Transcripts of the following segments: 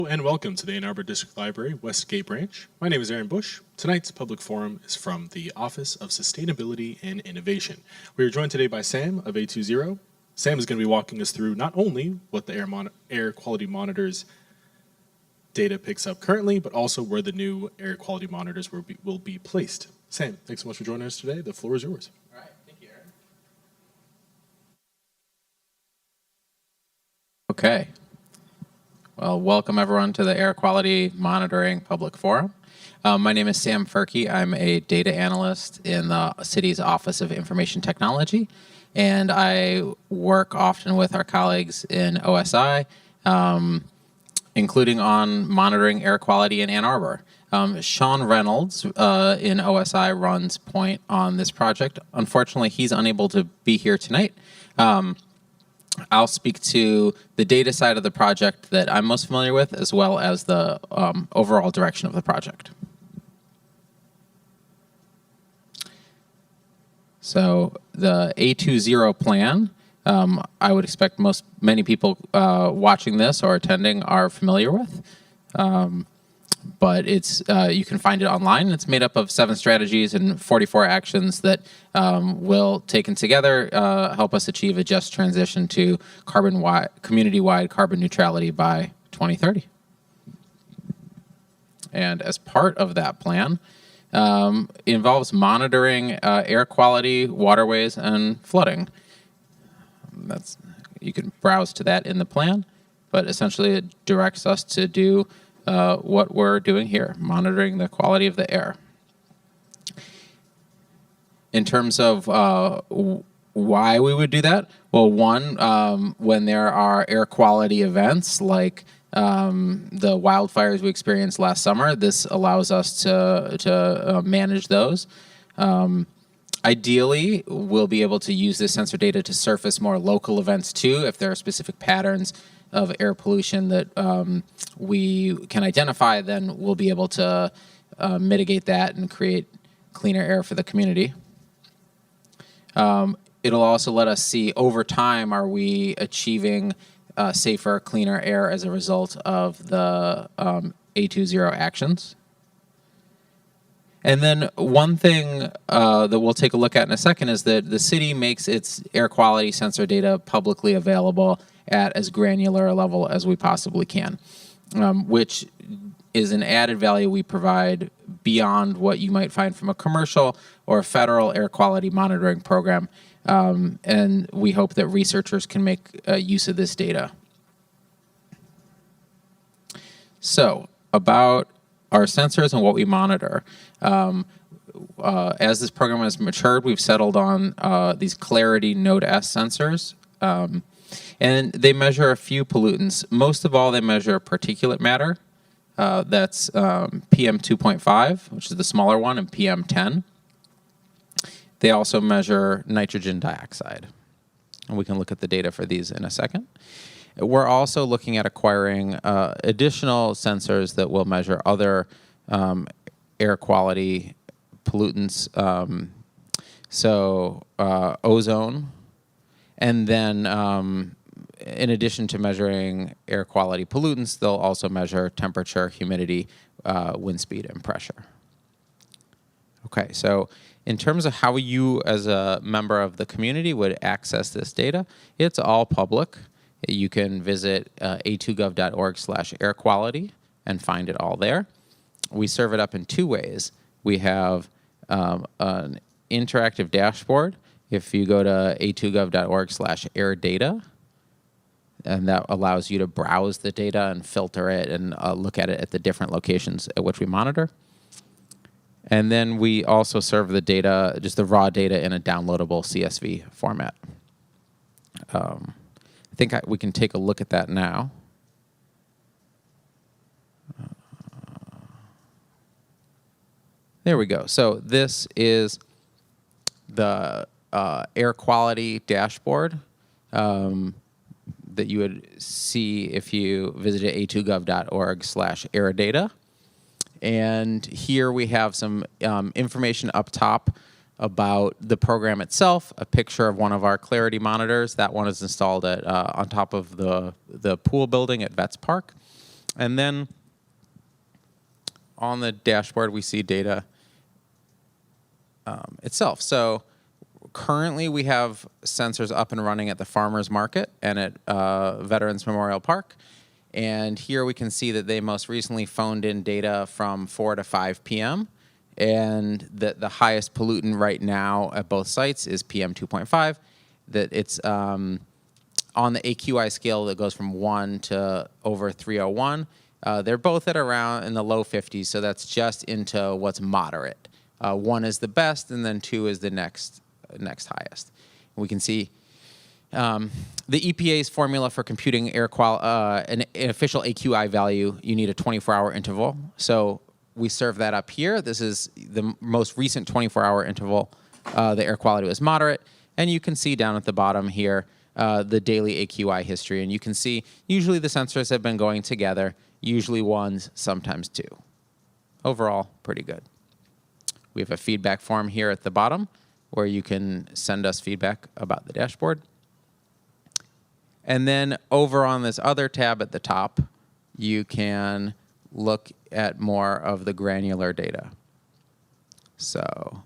And welcome to the Arbor District Library Westgate Branch. My name is Aaron Bush. Tonight's public forum is from the Office of Sustainability and Innovation. We are joined today by Sam of A20. Sam is going to be walking us through not only what the air quality monitors data picks up currently, but also where the new air quality monitors will be placed. Sam, thanks so much for joining us today. The floor is yours. All right, thank you, Aaron. Okay. Well, welcome everyone to the Air Quality Monitoring Public Forum. My name is Sam Furkey. I'm a data analyst in the city's Office of Information Technology, and I work often with our colleagues in OSI, including on monitoring air quality in Ann Arbor. Sean Reynolds in OSI runs Point on this project. Unfortunately, he's unable to be here tonight. I'll speak to the data side of the project that I'm most familiar with, as well as the overall direction of the project. So the A20 plan, I would expect many people watching this or attending are familiar with. But it's you can find it online. It's made up of 7 strategies and 44 actions that will, taken together, help us achieve a just transition to community-wide carbon neutrality by 2030. And as part of that plan, it involves monitoring air quality, waterways, and flooding. You can browse to that in the plan, but essentially it directs us to do what we're doing here, monitoring the quality of the air. In terms of why we would do that, well, one, when there are air quality events like the wildfires we experienced last summer, this allows us to manage those. Ideally, we'll be able to use this sensor data to surface more local events too, if there are specific patterns of air pollution that we can identify, then we'll be able to mitigate that and create cleaner air for the community. It'll also let us see over time, are we achieving safer, cleaner air as a result of the A20 actions. And then one thing that we'll take a look at in a second is that the city makes its air quality sensor data publicly available at as granular a level as we possibly can, which is an added value we provide beyond what you might find from a commercial or federal air quality monitoring program. And we hope that researchers can make use of this data. So, about our sensors and what we monitor. As this program has matured, we've settled on these Clarity Node S sensors. And they measure a few pollutants. Most of all, they measure particulate matter. That's PM 2.5, which is the smaller one, and PM 10. They also measure nitrogen dioxide. And we can look at the data for these in a second. We're also looking at acquiring additional sensors that will measure other air quality pollutants, ozone, and then in addition to measuring air quality pollutants, they'll also measure temperature, humidity, wind speed, and pressure. Okay, so in terms of how you as a member of the community would access this data, it's all public. You can visit a2gov.org/airquality and find it all there. We serve it up in 2 ways. We have an interactive dashboard. If you go to a2gov.org/airdata, and that allows you to browse the data and filter it and look at it at the different locations at which we monitor. And then we also serve the data, just the raw data, in a downloadable CSV format. I think we can take a look at that now. There we go. So this is the air quality dashboard that you would see if you visited a2gov.org/airdata. And here we have some information up top about the program itself, a picture of one of our Clarity monitors. That one is installed at on top of the pool building at Vets Park. And then on the dashboard, we see data itself. So currently, we have sensors up and running at the Farmers Market and at Veterans Memorial Park. And here we can see that they most recently phoned in data from 4 to 5 p.m. And the highest pollutant right now at both sites is PM 2.5. That it's on the AQI scale that goes from 1 to over 301. They're both at around in the low 50s, so that's just into what's moderate. 1 is the best, and then 2 is the next highest. We can see the EPA's formula for computing air an official AQI value. You need a 24-hour interval. So we serve that up here. This is the most recent 24-hour interval. The air quality was moderate, and you can see down at the bottom here the daily AQI history. And you can see usually the sensors have been going together. Usually 1, sometimes 2. Overall, pretty good. We have a feedback form here at the bottom where you can send us feedback about the dashboard. And then over on this other tab at the top, you can look at more of the granular data. So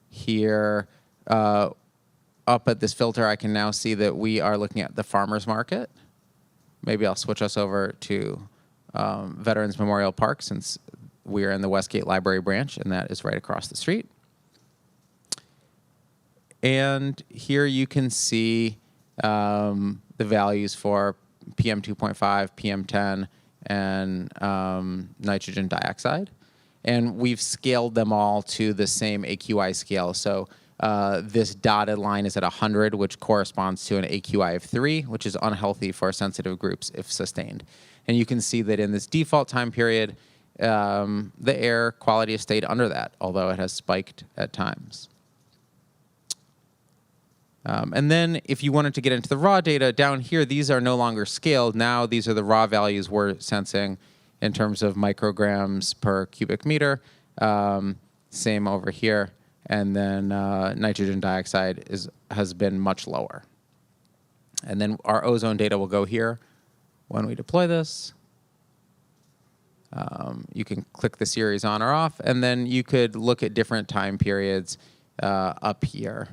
here, up at this filter, I can now see that we are looking at the farmers market. Maybe I'll switch us over to Veterans Memorial Park since we're in the Westgate Library branch, and that is right across the street. And here you can see the values for PM 2.5, PM 10, and nitrogen dioxide. And we've scaled them all to the same AQI scale. So this dotted line is at 100, which corresponds to an AQI of 3, which is unhealthy for sensitive groups if sustained. And you can see that in this default time period, the air quality has stayed under that, although it has spiked at times. And then if you wanted to get into the raw data, down here, these are no longer scaled. Now these are the raw values we're sensing in terms of micrograms per cubic meter. Same over here. And then nitrogen dioxide has been much lower. And then our ozone data will go here when we deploy this. You can click the series on or off, and then you could look at different time periods up here.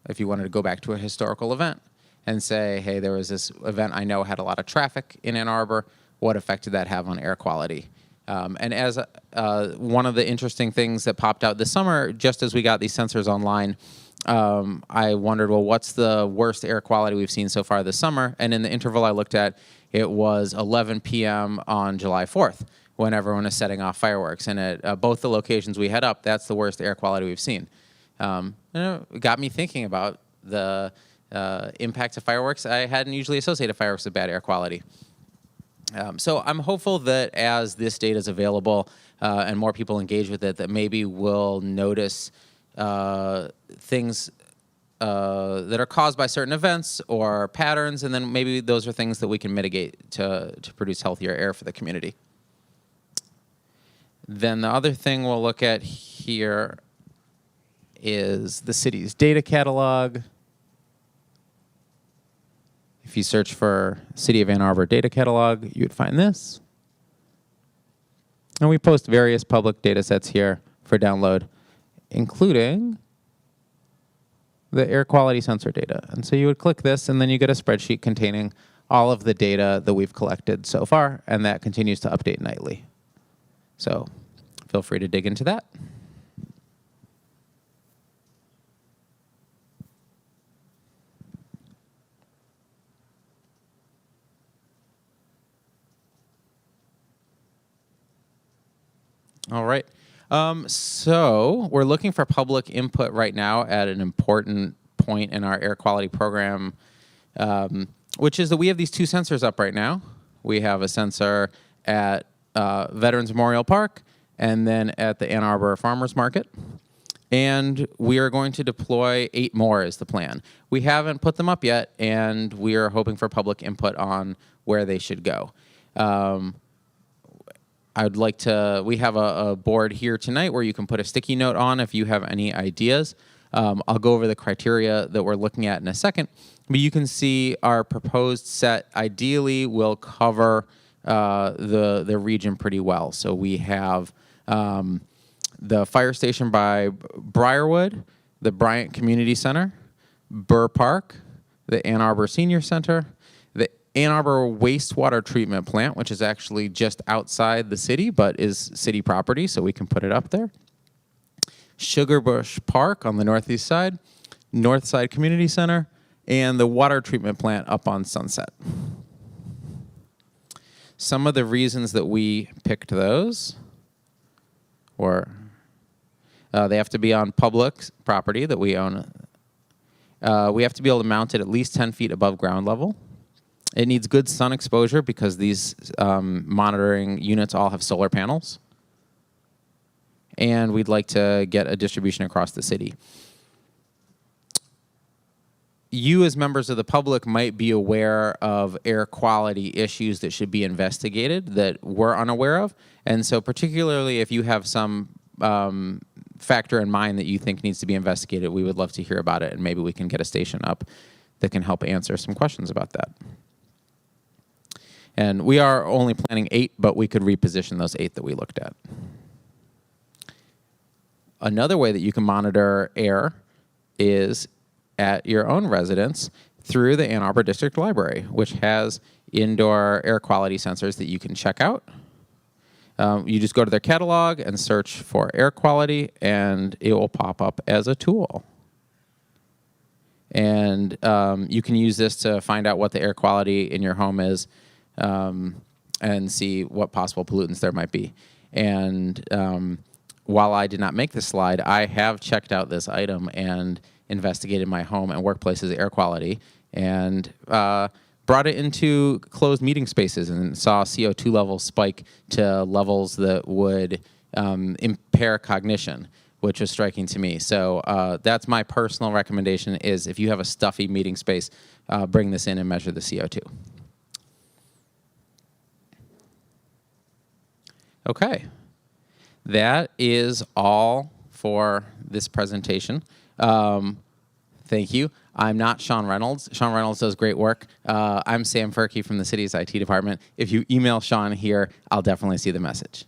If you wanted to go back to a historical event and say, hey, there was this event I know had a lot of traffic in Ann Arbor, what effect did that have on air quality? And as one of the interesting things that popped out this summer, just as we got these sensors online, I wondered, well, what's the worst air quality we've seen so far this summer? And in the interval I looked at, it was 11 p.m. on July 4th, when everyone is setting off fireworks. And at both the locations we had up, that's the worst air quality we've seen. It got me thinking about the impacts of fireworks. I hadn't usually associated fireworks with bad air quality. So I'm hopeful that as this data is available and more people engage with it, that maybe we'll notice things that are caused by certain events or patterns, and then maybe those are things that we can mitigate to produce healthier air for the community. Then the other thing we'll look at here is the city's data catalog. If you search for City of Ann Arbor data catalog, you would find this. And we post various public data sets here for download, including the air quality sensor data. And so you would click this, and then you get a spreadsheet containing all of the data that we've collected so far, and that continues to update nightly. So feel free to dig into that. All right. So we're looking for public input right now at an important point in our air quality program, which is that we have these 2 sensors up right now. We have a sensor at Veterans Memorial Park and then at the Ann Arbor Farmers Market. And we are going to deploy 8 more is the plan. We haven't put them up yet, and we are hoping for public input on where they should go. We have a board here tonight where you can put a sticky note on if you have any ideas. I'll go over the criteria that we're looking at in a second. But you can see our proposed set ideally will cover the region pretty well. So we have the fire station by Briarwood, the Bryant Community Center, Burr Park, the Ann Arbor Senior Center, the Ann Arbor Wastewater Treatment Plant, which is actually just outside the city but is city property, so we can put it up there. Sugarbush Park on the northeast side, Northside Community Center, and the water treatment plant up on Sunset. Some of the reasons that we picked those were they have to be on public property that we own. We have to be able to mount it at least 10 feet above ground level. It needs good sun exposure because these monitoring units all have solar panels. And we'd like to get a distribution across the city. You as members of the public might be aware of air quality issues that should be investigated that we're unaware of. And so particularly if you have some factor in mind that you think needs to be investigated, we would love to hear about it, and maybe we can get a station up that can help answer some questions about that. And we are only planning 8, but we could reposition those 8 that we looked at. Another way that you can monitor air is at your own residence through the Ann Arbor District Library, which has indoor air quality sensors that you can check out. You just go to their catalog and search for air quality, and it will pop up as a tool. And you can use this to find out what the air quality in your home is and see what possible pollutants there might be. And while I did not make this slide, I have checked out this item and investigated my home and workplace's air quality, and brought it into closed meeting spaces and saw CO2 levels spike to levels that would impair cognition, which was striking to me. So that's my personal recommendation is if you have a stuffy meeting space, bring this in and measure the CO2. Okay. That is all for this presentation. Thank you. I'm not Sean Reynolds. Sean Reynolds does great work. I'm Sam Furkey from the city's IT department. If you email Sean here, I'll definitely see the message.